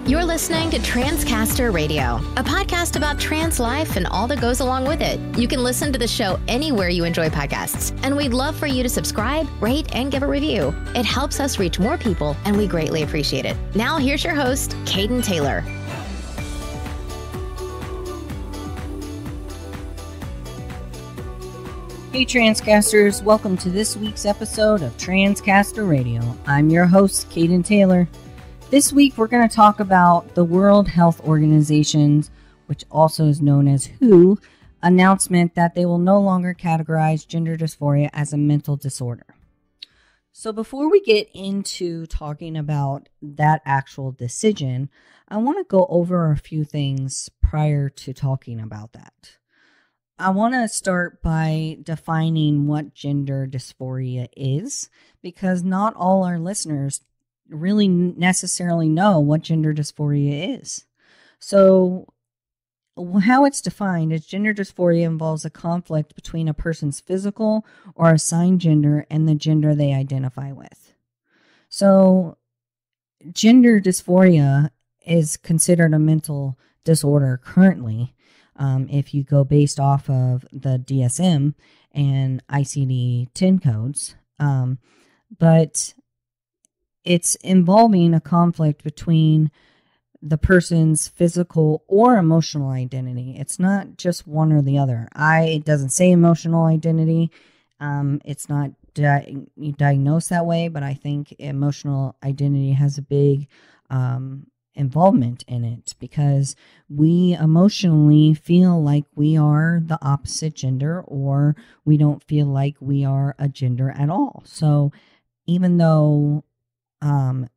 You're listening to Transcaster Radio, a podcast about trans life and all that goes along with it. You can listen to the show anywhere you enjoy podcasts, and we'd love for you to subscribe, rate, and give a review. It helps us reach more people, and we greatly appreciate it. Now, here's your host, Caden Taylor. Hey Transcasters, welcome to this week's episode of Transcaster Radio. I'm your host, Caden Taylor. This week we're going to talk about the World Health Organization's, which also is known as WHO, announcement that they will no longer categorize gender dysphoria as a mental disorder. So before we get into talking about that actual decision, I want to go over a few things prior to talking about that. I want to start by defining what gender dysphoria is, because not all our listeners really necessarily know what gender dysphoria is. So how it's defined is gender dysphoria involves a conflict between a person's physical or assigned gender and the gender they identify with. So gender dysphoria is considered a mental disorder currently, if you go based off of the DSM and ICD-10 codes. But it's involving a conflict between the person's physical or emotional identity. It's not just one or the other. It doesn't say emotional identity. It's not diagnosed that way, but I think emotional identity has a big involvement in it, because we emotionally feel like we are the opposite gender, or we don't feel like we are a gender at all. So even though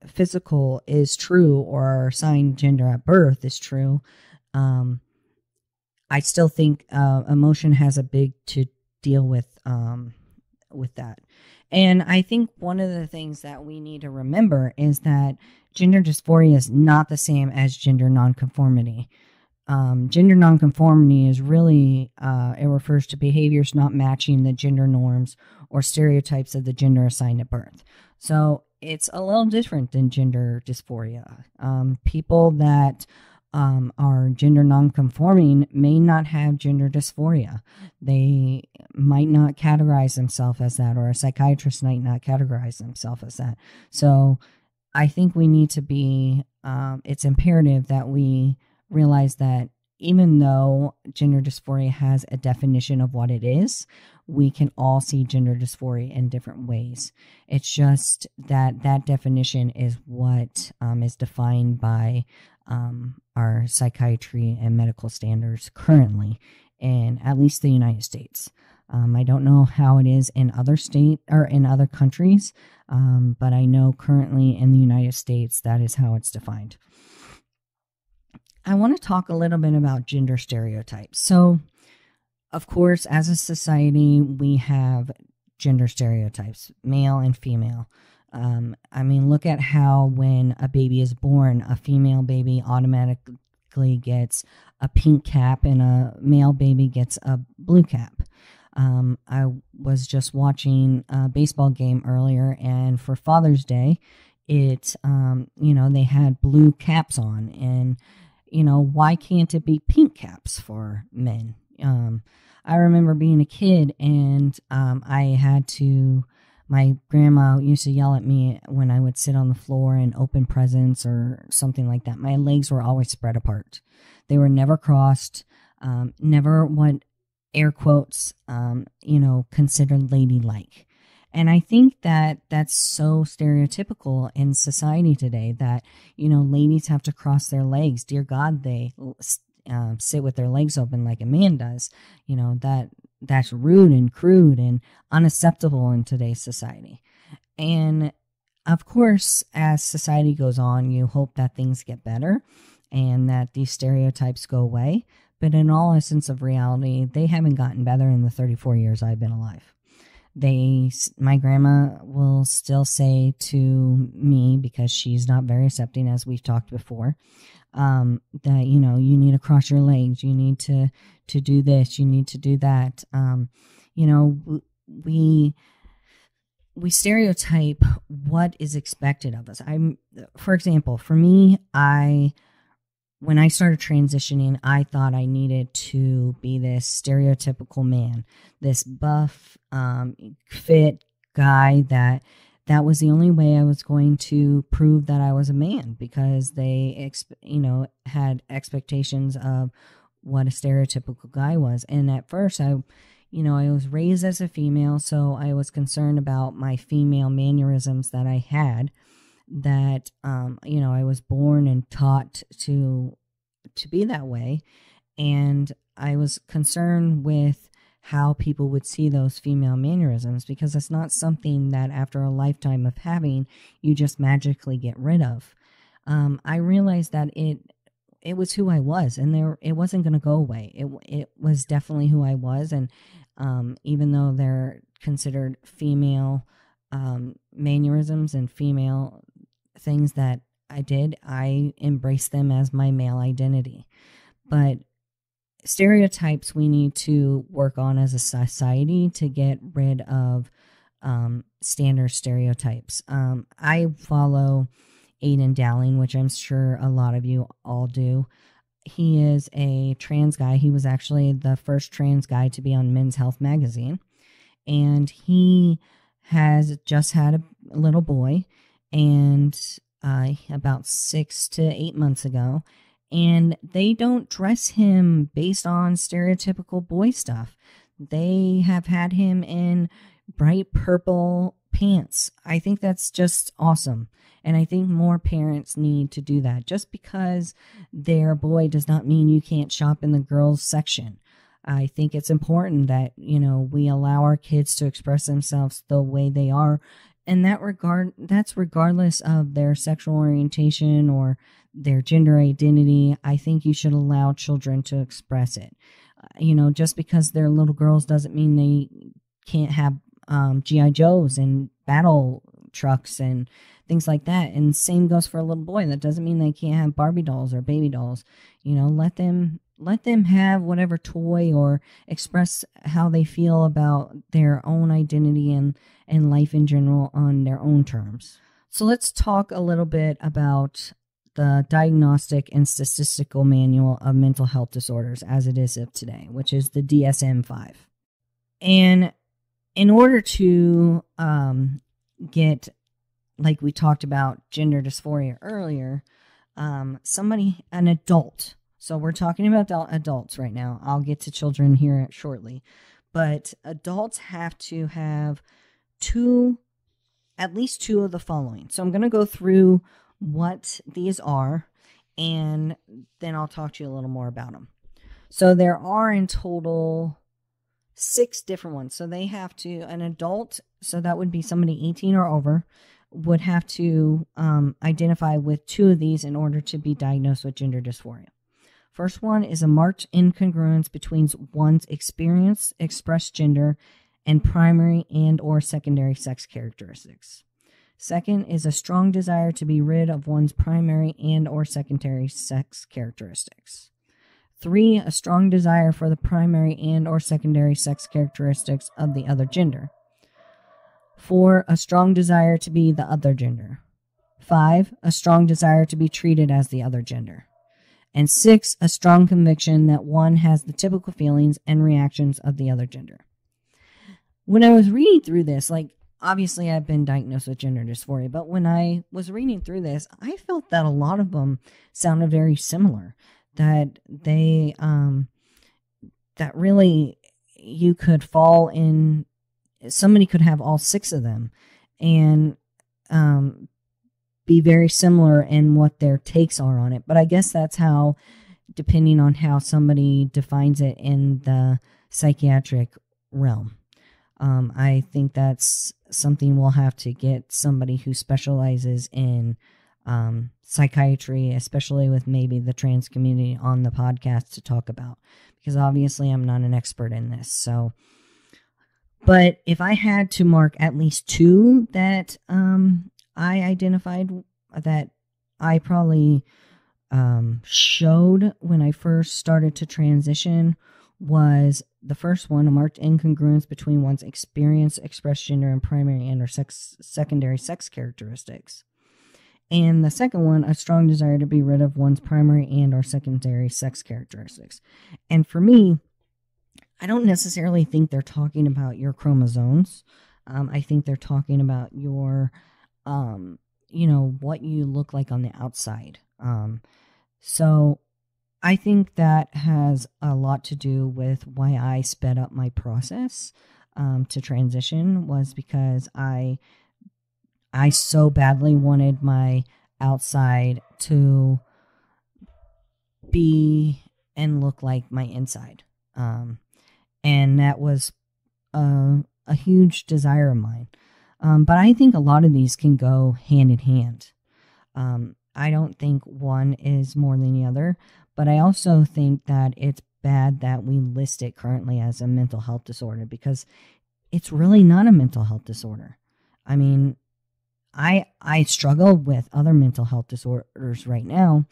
physical is true, or our assigned gender at birth is true, I still think emotion has a big to deal with that. And I think one of the things that we need to remember is that gender dysphoria is not the same as gender nonconformity. Gender nonconformity is really, it refers to behaviors not matching the gender norms or stereotypes of the gender assigned at birth. So it's a little different than gender dysphoria. People that are gender nonconforming may not have gender dysphoria. They might not categorize themselves as that, or a psychiatrist might not categorize themselves as that. So I think we need to be, it's imperative that we realize that even though gender dysphoria has a definition of what it is, we can all see gender dysphoria in different ways. It's just that that definition is what is defined by our psychiatry and medical standards currently in at least the United States. I don't know how it is in other states or in other countries, but I know currently in the United States that is how it's defined. I want to talk a little bit about gender stereotypes. So, of course, as a society, we have gender stereotypes, male and female. I mean, look at how when a baby is born, a female baby automatically gets a pink cap and a male baby gets a blue cap. I was just watching a baseball game earlier, and for Father's Day, they had blue caps on, and why can't it be pink caps for men? I remember being a kid, and my grandma used to yell at me when I would sit on the floor and open presents or something like that. My legs were always spread apart. They were never crossed, never what air quotes, considered ladylike. And I think that that's so stereotypical in society today that, ladies have to cross their legs. Dear God, they sit with their legs open like a man does. That's rude and crude and unacceptable in today's society. And of course, as society goes on, you hope that things get better and that these stereotypes go away. But in all essence of reality, they haven't gotten better in the 34 years I've been alive. My grandma will still say to me, because she's not very accepting, as we've talked before, that, you need to cross your legs, you need to do this, you need to do that. We we stereotype what is expected of us. For example, for me, when I started transitioning, I thought I needed to be this stereotypical man, this buff, fit guy that was the only way I was going to prove that I was a man, because they, had expectations of what a stereotypical guy was. And at first, I was raised as a female, so I was concerned about my female mannerisms that I had, that, I was born and taught to be that way. And I was concerned with how people would see those female mannerisms, because it's not something that after a lifetime of having, you just magically get rid of. I realized that it was who I was, and it wasn't going to go away. It was definitely who I was. And even though they're considered female mannerisms and female things that I did, I embraced them as my male identity. But stereotypes we need to work on as a society to get rid of standard stereotypes. I follow Aiden Dowling, which I'm sure a lot of you all do. He is a trans guy. He was actually the first trans guy to be on Men's Health magazine. And he has just had a little boy, and about 6 to 8 months ago. And they don't dress him based on stereotypical boy stuff. They have had him in bright purple pants. I think that's just awesome. And I think more parents need to do that. Just because they're a boy does not mean you can't shop in the girls section. I think it's important that, we allow our kids to express themselves the way they are. And that's regardless of their sexual orientation or their gender identity. I think you should allow children to express it. Just because they're little girls doesn't mean they can't have G.I. Joes and battle trucks and things like that. And same goes for a little boy. That doesn't mean they can't have Barbie dolls or baby dolls. Let them have whatever toy or express how they feel about their own identity and life in general on their own terms. So let's talk a little bit about the Diagnostic and Statistical Manual of Mental Health Disorders as it is of today, which is the DSM-5. And in order to get, like we talked about gender dysphoria earlier, an adult, so we're talking about adults right now. I'll get to children here shortly. But adults have to have at least two of the following. So I'm going to go through what these are, and then I'll talk to you a little more about them. So there are in total 6 different ones. So they have to, an adult, so that would be somebody 18 or over, would have to identify with 2 of these in order to be diagnosed with gender dysphoria. First one is a marked incongruence between one's experience, expressed gender, and primary and or secondary sex characteristics. Second is a strong desire to be rid of one's primary and or secondary sex characteristics. 3, a strong desire for the primary and or secondary sex characteristics of the other gender. 4, a strong desire to be the other gender. 5, a strong desire to be treated as the other gender. And 6, a strong conviction that one has the typical feelings and reactions of the other gender. When I was reading through this, obviously I've been diagnosed with gender dysphoria, but when I was reading through this, I felt that a lot of them sounded very similar. That they, that really you could fall in, somebody could have all 6 of them and be very similar in what their takes are on it. But I guess that's how, depending on how somebody defines it in the psychiatric realm. I think that's something we'll have to get somebody who specializes in psychiatry, especially with maybe the trans community, on the podcast to talk about, because obviously I'm not an expert in this. So, but if I had to mark at least 2 that I identified that I probably showed when I first started to transition, was The first one, a marked incongruence between one's experience, expressed gender, and primary and or secondary sex characteristics. And the second one, a strong desire to be rid of one's primary and or secondary sex characteristics. And for me, I don't necessarily think they're talking about your chromosomes. I think they're talking about your, what you look like on the outside. So I think that has a lot to do with why I sped up my process to transition, was because I so badly wanted my outside to be and look like my inside. And that was a huge desire of mine. But I think a lot of these can go hand in hand. I don't think one is more than the other, but I also think that it's bad that we list it currently as a mental health disorder, because it's really not a mental health disorder. I mean, I struggle with other mental health disorders right now,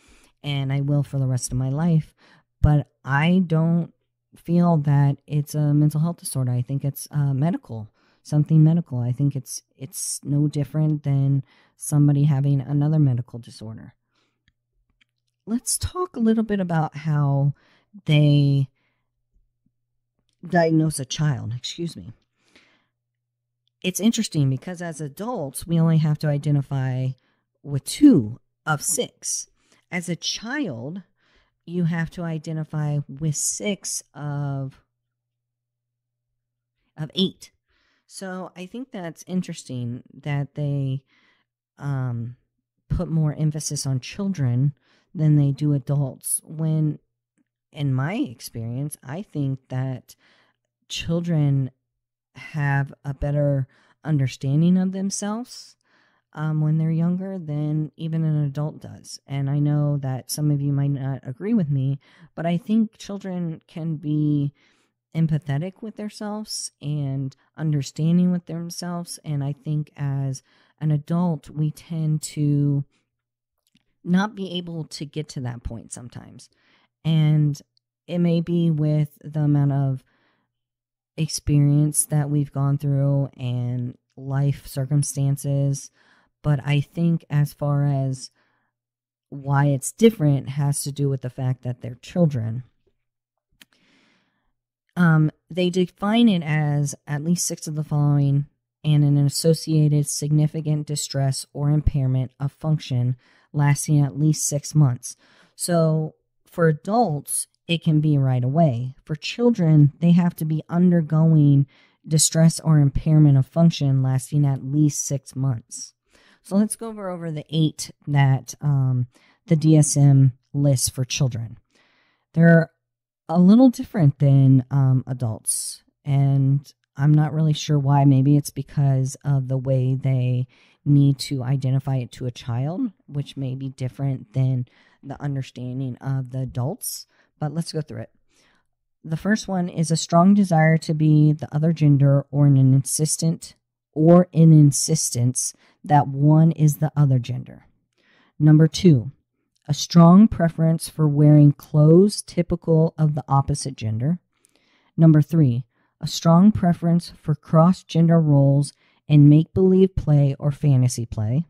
and I will for the rest of my life, but I don't feel that it's a mental health disorder. I think it's something medical. I think it's no different than somebody having another medical disorder. Let's talk a little bit about how they diagnose a child. It's interesting because as adults, we only have to identify with 2 of 6. As a child, you have to identify with 6 of 8. So I think that's interesting that they put more emphasis on children than they do adults, when in my experience, I think that children have a better understanding of themselves when they're younger than even an adult does. And I know that some of you might not agree with me, but I think children can be empathetic with themselves and understanding with themselves. And I think as an adult, we tend to not be able to get to that point sometimes. And it may be with the amount of experience that we've gone through and life circumstances. But I think as far as why it's different has to do with the fact that they're children. They define it as at least 6 of the following and an associated significant distress or impairment of function lasting at least 6 months. So for adults, it can be right away. For children, they have to be undergoing distress or impairment of function lasting at least 6 months. So let's go over the 8 that the DSM lists for children. They're a little different than adults, and I'm not really sure why. Maybe it's because of the way they need to identify it to a child, which may be different than the understanding of the adults. But let's go through it. The first one is a strong desire to be the other gender or an insistence that one is the other gender. Number 2, a strong preference for wearing clothes typical of the opposite gender. Number 3, a strong preference for cross-gender roles in make-believe play or fantasy play.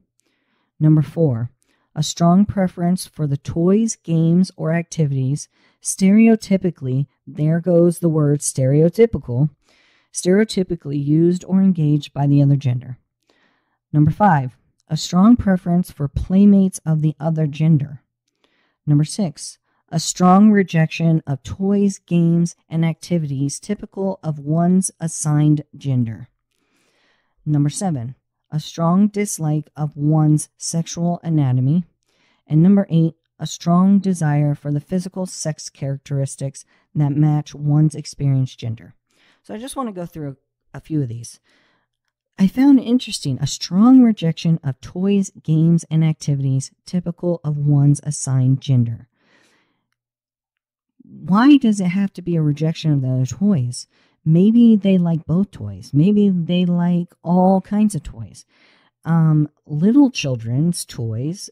Number 4, a strong preference for the toys, games, or activities stereotypically, there goes the word stereotypically used or engaged by the other gender. Number 5, a strong preference for playmates of the other gender. Number 6, a strong rejection of toys, games, and activities typical of one's assigned gender. Number 7, a strong dislike of one's sexual anatomy. And number 8, a strong desire for the physical sex characteristics that match one's experienced gender. So I just want to go through a few of these. I found it interesting, a strong rejection of toys, games, and activities typical of one's assigned gender. Why does it have to be a rejection of the other toys? Maybe they like both toys. Maybe they like all kinds of toys. Little children's toys,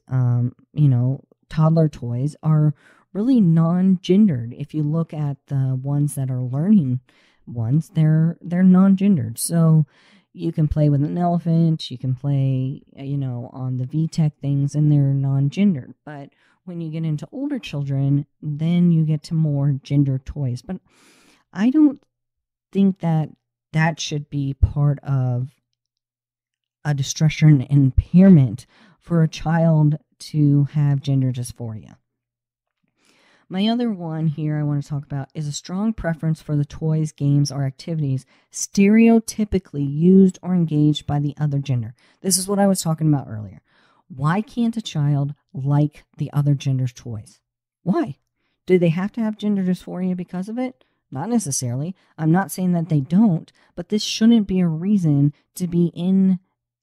toddler toys are really non-gendered. If you look at the ones that are learning ones, they're non-gendered. So you can play with an elephant, you can play, on the VTech things, and they're non-gendered. But when you get into older children, then you get to more gender toys. But I don't think that should be part of a distress or an impairment for a child to have gender dysphoria. My other one here I want to talk about is a strong preference for the toys, games, or activities stereotypically used or engaged by the other gender. This is what I was talking about earlier. Why can't a child like the other gender's toys? Why? Do they have to have gender dysphoria because of it? Not necessarily. I'm not saying that they don't, but this shouldn't be a reason to be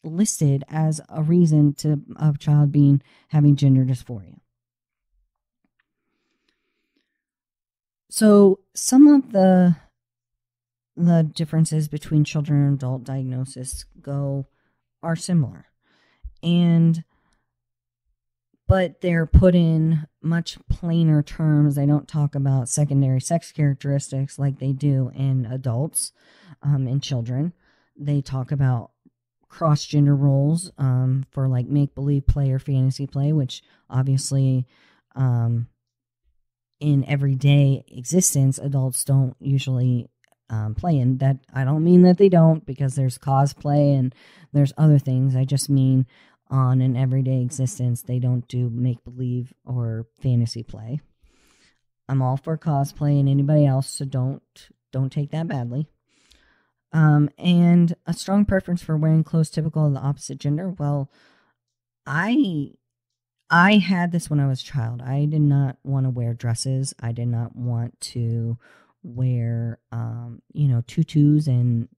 listed as a reason to a child having gender dysphoria. So some of the differences between children and adult diagnosis are similar, but they're put in much plainer terms. They don't talk about secondary sex characteristics like they do in adults, in children. They talk about cross-gender roles for like make-believe play or fantasy play, which obviously in everyday existence, adults don't usually play in. That I don't mean that they don't, because there's cosplay and there's other things. I just mean on an everyday existence, they don't do make-believe or fantasy play. I'm all for cosplay and anybody else, so don't take that badly. And a strong preference for wearing clothes typical of the opposite gender. Well, I had this when I was a child. I did not want to wear dresses. I did not want to wear, tutus and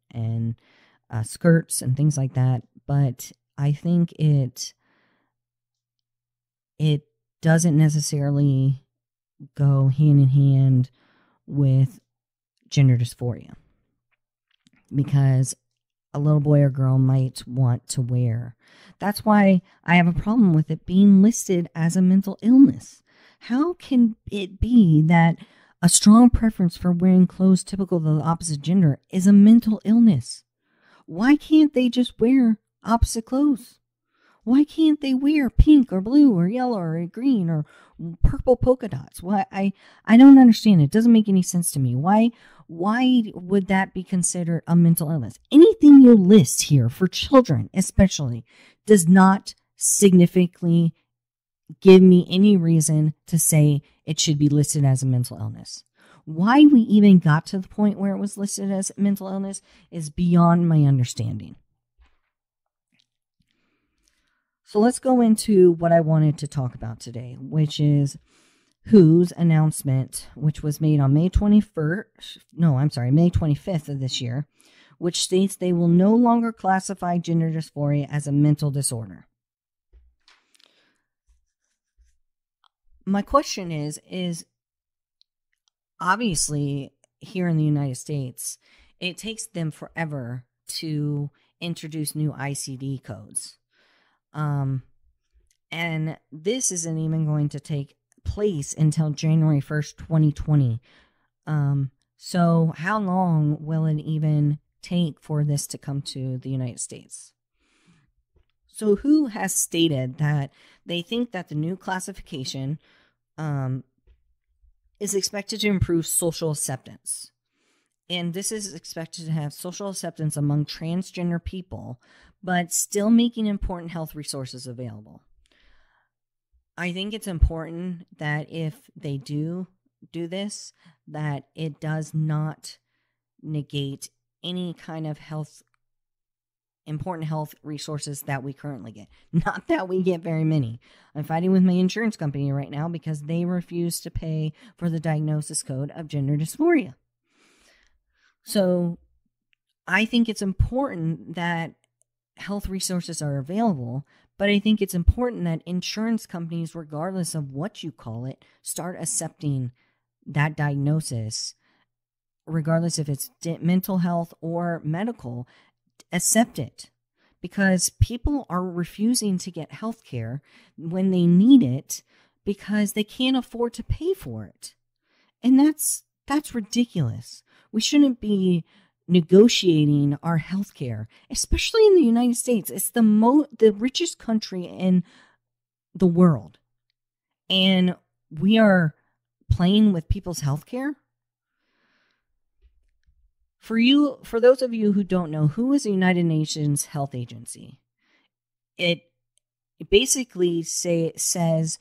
skirts and things like that. But I think it doesn't necessarily go hand in hand with gender dysphoria, because a little boy or girl might want to wear. That's why I have a problem with it being listed as a mental illness. How can it be that a strong preference for wearing clothes typical of the opposite gender is a mental illness? Why can't they just wear opposite clothes? Why can't they wear pink or blue or yellow or green or purple polka dots? Why? I don't understand. It doesn't make any sense to me. Why would that be considered a mental illness? Anything you list here for children especially does not significantly give me any reason to say it should be listed as a mental illness. Why we even got to the point where it was listed as mental illness is beyond my understanding. So let's go into what I wanted to talk about today, which is WHO's announcement, which was made on May 25th of this year, which states they will no longer classify gender dysphoria as a mental disorder. My question is obviously here in the United States, it takes them forever to introduce new ICD codes. And this isn't even going to take place until January 1st, 2020. So how long will it even take for this to come to the United States? So WHO has stated that they think that the new classification is expected to improve social acceptance. And this is expected to have social acceptance among transgender people, but still making important health resources available. I think it's important that if they do this, that it does not negate any kind of important health resources that we currently get. Not that we get very many. I'm fighting with my insurance company right now because they refuse to pay for the diagnosis code of gender dysphoria. So I think it's important that health resources are available, but I think it's important that insurance companies, regardless of what you call it, start accepting that diagnosis, regardless if it's mental health or medical, accept it. Because people are refusing to get health care when they need it because they can't afford to pay for it. And that's ridiculous. We shouldn't be negotiating our health care, especially in the United States. It's the richest country in the world. And we are playing with people's health care. For those of you who don't know, who is the United Nations Health Agency? It basically says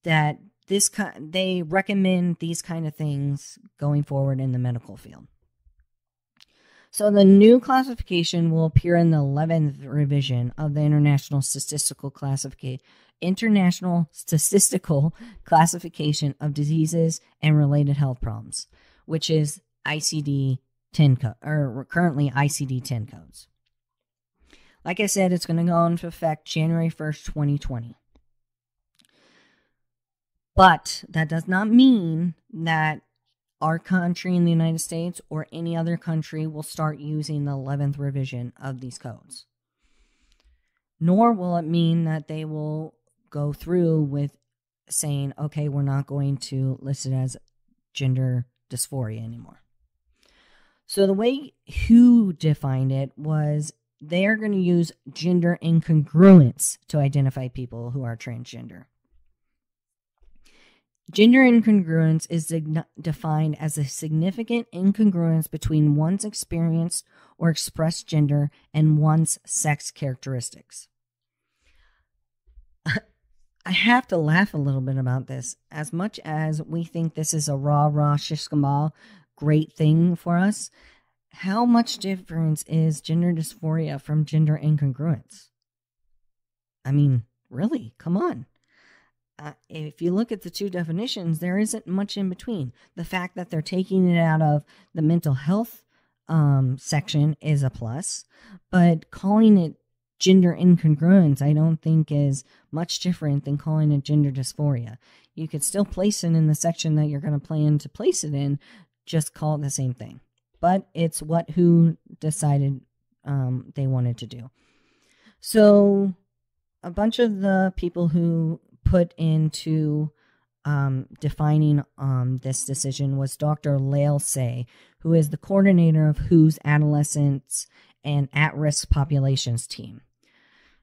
that they recommend these kind of things going forward in the medical field. So the new classification will appear in the 11th revision of the International Statistical Classification of Diseases and Related Health Problems, which is ICD-10 or currently ICD-10 codes. Like I said, it's going to go into effect January 1st, 2020. But that does not mean that our country in the United States or any other country will start using the 11th revision of these codes. Nor will it mean that they will go through with saying, okay, we're not going to list it as gender dysphoria anymore. So the way WHO defined it was they're going to use gender incongruence to identify people who are transgender. Gender incongruence is defined as a significant incongruence between one's experienced or expressed gender and one's sex characteristics. I have to laugh a little bit about this. As much as we think this is a rah-rah shish-kebab great thing for us, how much difference is gender dysphoria from gender incongruence? I mean, really, come on. If you look at the two definitions, there isn't much in between. The fact that they're taking it out of the mental health section is a plus, but calling it gender incongruence, I don't think is much different than calling it gender dysphoria. You could still place it in the section that you're going to plan to place it in, just call it the same thing. But it's what WHO decided they wanted to do. So a bunch of the people who put into defining this decision was Dr. Lael Say, who is the coordinator of WHO's Adolescents and At-Risk Populations team.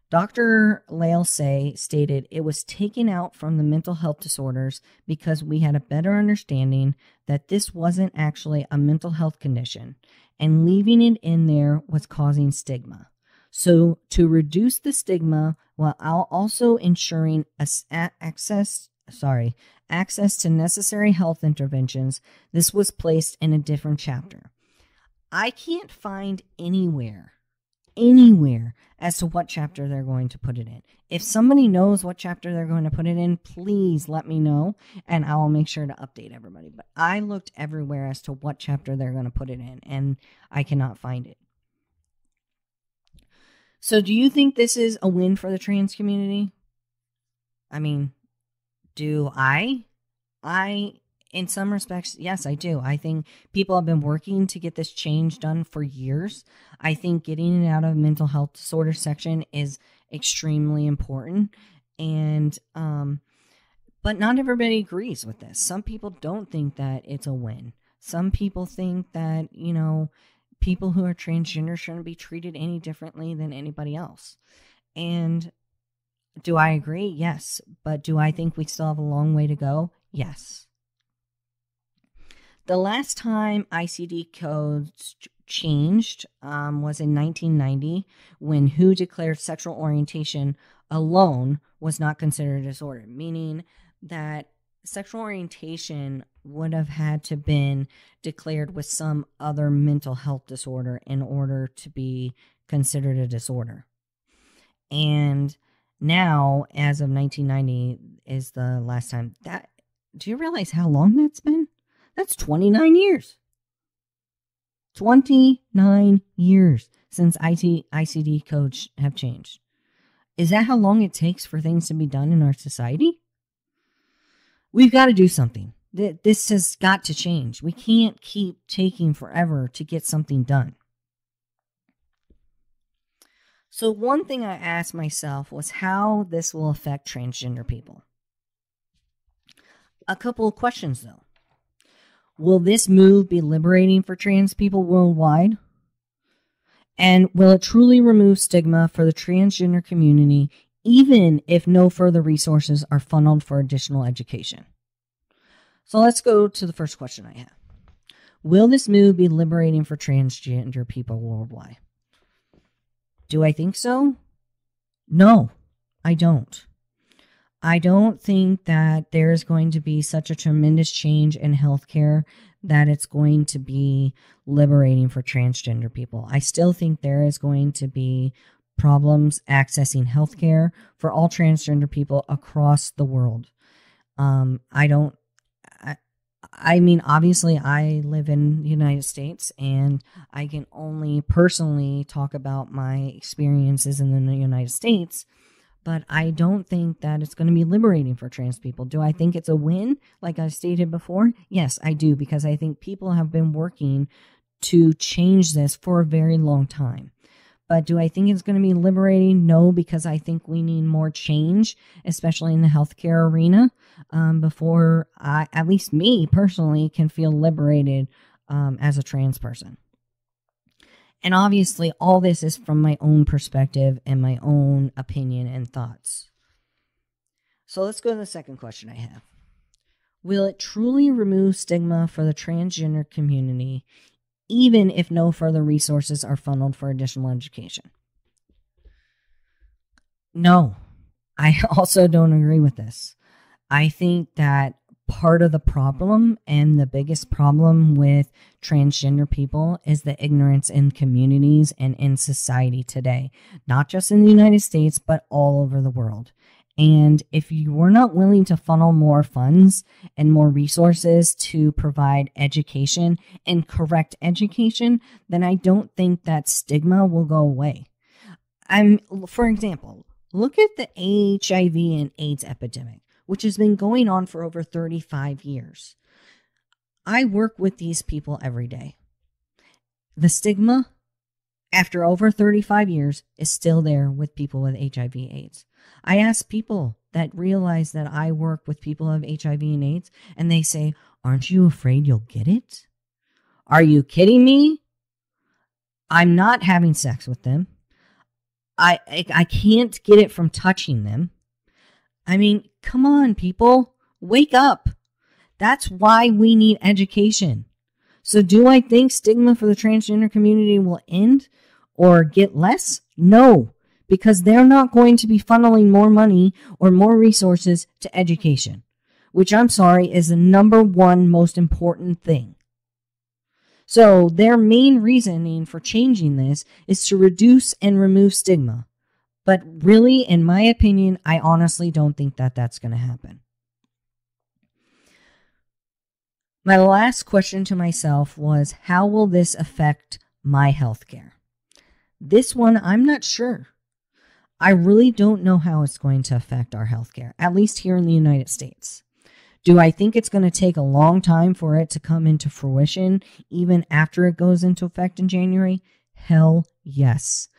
Dr. Lael Say stated it was taken out from the mental health disorders because we had a better understanding that this wasn't actually a mental health condition, and leaving it in there was causing stigma. So to reduce the stigma while also ensuring access to necessary health interventions, this was placed in a different chapter. I can't find anywhere as to what chapter they're going to put it in. If somebody knows what chapter they're going to put it in, please let me know and I will make sure to update everybody. But I looked everywhere as to what chapter they're going to put it in and I cannot find it. So do you think this is a win for the trans community? I mean, do I? In some respects, yes, I do. I think people have been working to get this change done for years. I think getting it out of mental health disorder section is extremely important. And, but not everybody agrees with this. Some people don't think that it's a win. Some people think that, people who are transgender shouldn't be treated any differently than anybody else. And do I agree? Yes. But do I think we still have a long way to go? Yes. The last time ICD codes changed was in 1990 when WHO declared sexual orientation alone was not considered a disorder, meaning that sexual orientation would have had to been declared with some other mental health disorder in order to be considered a disorder. And now, as of 1990, is the last time that. Do you realize how long that's been? That's 29 years. 29 years since ICD codes have changed. Is that how long it takes for things to be done in our society? We've got to do something. This has got to change. We can't keep taking forever to get something done. So one thing I asked myself was how this will affect transgender people. A couple of questions, though. Will this move be liberating for trans people worldwide? And will it truly remove stigma for the transgender community, even if no further resources are funneled for additional education? So let's go to the first question I have. Will this move be liberating for transgender people worldwide? Do I think so? No, I don't. I don't think that there's going to be such a tremendous change in healthcare that it's going to be liberating for transgender people. I still think there is going to be problems accessing healthcare for all transgender people across the world. I mean, obviously, I live in the United States, and I can only personally talk about my experiences in the United States, but I don't think that it's going to be liberating for trans people. Do I think it's a win, like I stated before? Yes, I do, because I think people have been working to change this for a very long time. But do I think it's going to be liberating? No, because I think we need more change, especially in the healthcare arena, before I, at least me personally, can feel liberated as a trans person. And obviously, all this is from my own perspective and my own opinion and thoughts. So let's go to the second question I have. Will it truly remove stigma for the transgender community, even if no further resources are funneled for additional education? No, I also don't agree with this. I think that part of the problem, and the biggest problem with transgender people, is the ignorance in communities and in society today, not just in the United States, but all over the world. And if you are not willing to funnel more funds and more resources to provide education and correct education, then I don't think that stigma will go away. For example, look at the HIV and AIDS epidemic, which has been going on for over 35 years. I work with these people every day. The stigma, after over 35 years, is still there with people with HIV/AIDS. I ask people that realize that I work with people who have HIV and AIDS, and they say, "Aren't you afraid you'll get it? Are you kidding me? I'm not having sex with them. I can't get it from touching them." I mean, come on, people. Wake up. That's why we need education. So do I think stigma for the transgender community will end or get less? No, because they're not going to be funneling more money or more resources to education, which, I'm sorry, is the number one most important thing. So their main reasoning for changing this is to reduce and remove stigma. But really, in my opinion, I honestly don't think that that's going to happen. My last question to myself was, how will this affect my healthcare? This one, I'm not sure. I really don't know how it's going to affect our healthcare, at least here in the United States. Do I think it's going to take a long time for it to come into fruition, even after it goes into effect in January? Hell yes.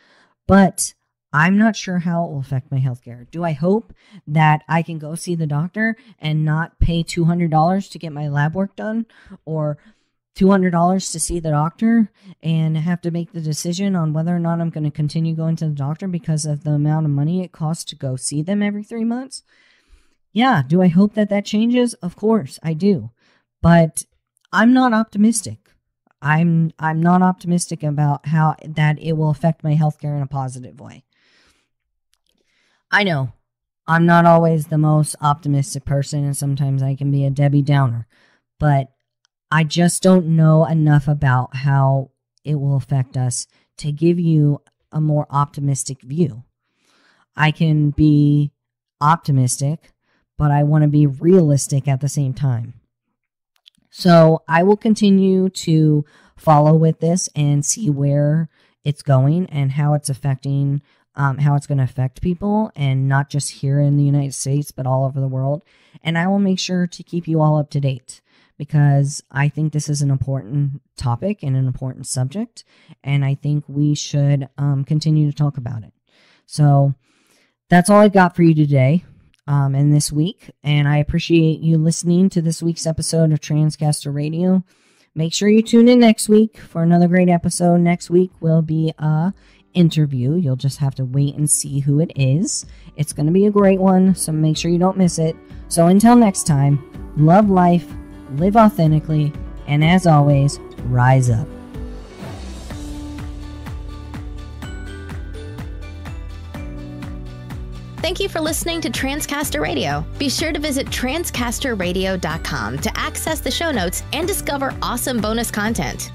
But I'm not sure how it will affect my healthcare. Do I hope that I can go see the doctor and not pay $200 to get my lab work done, or $200 to see the doctor and have to make the decision on whether or not I'm going to continue going to the doctor because of the amount of money it costs to go see them every 3 months? Yeah. Do I hope that that changes? Of course I do. But I'm not optimistic. I'm not optimistic about how that it will affect my healthcare in a positive way. I know I'm not always the most optimistic person, and sometimes I can be a Debbie Downer, but I just don't know enough about how it will affect us to give you a more optimistic view. I can be optimistic, but I want to be realistic at the same time. So I will continue to follow with this and see where it's going and how it's affecting how it's going to affect people, and not just here in the United States, but all over the world. And I will make sure to keep you all up to date, because I think this is an important topic and an important subject, and I think we should continue to talk about it. So that's all I've got for you today. in this week. And I appreciate you listening to this week's episode of Transcaster Radio. Make sure you tune in next week for another great episode. Next week will be a interview. You'll just have to wait and see who it is. It's going to be a great one, so make sure you don't miss it. So until next time, love life, live authentically, and as always, rise up. Thank you for listening to Transcaster Radio. Be sure to visit transcasterradio.com to access the show notes and discover awesome bonus content.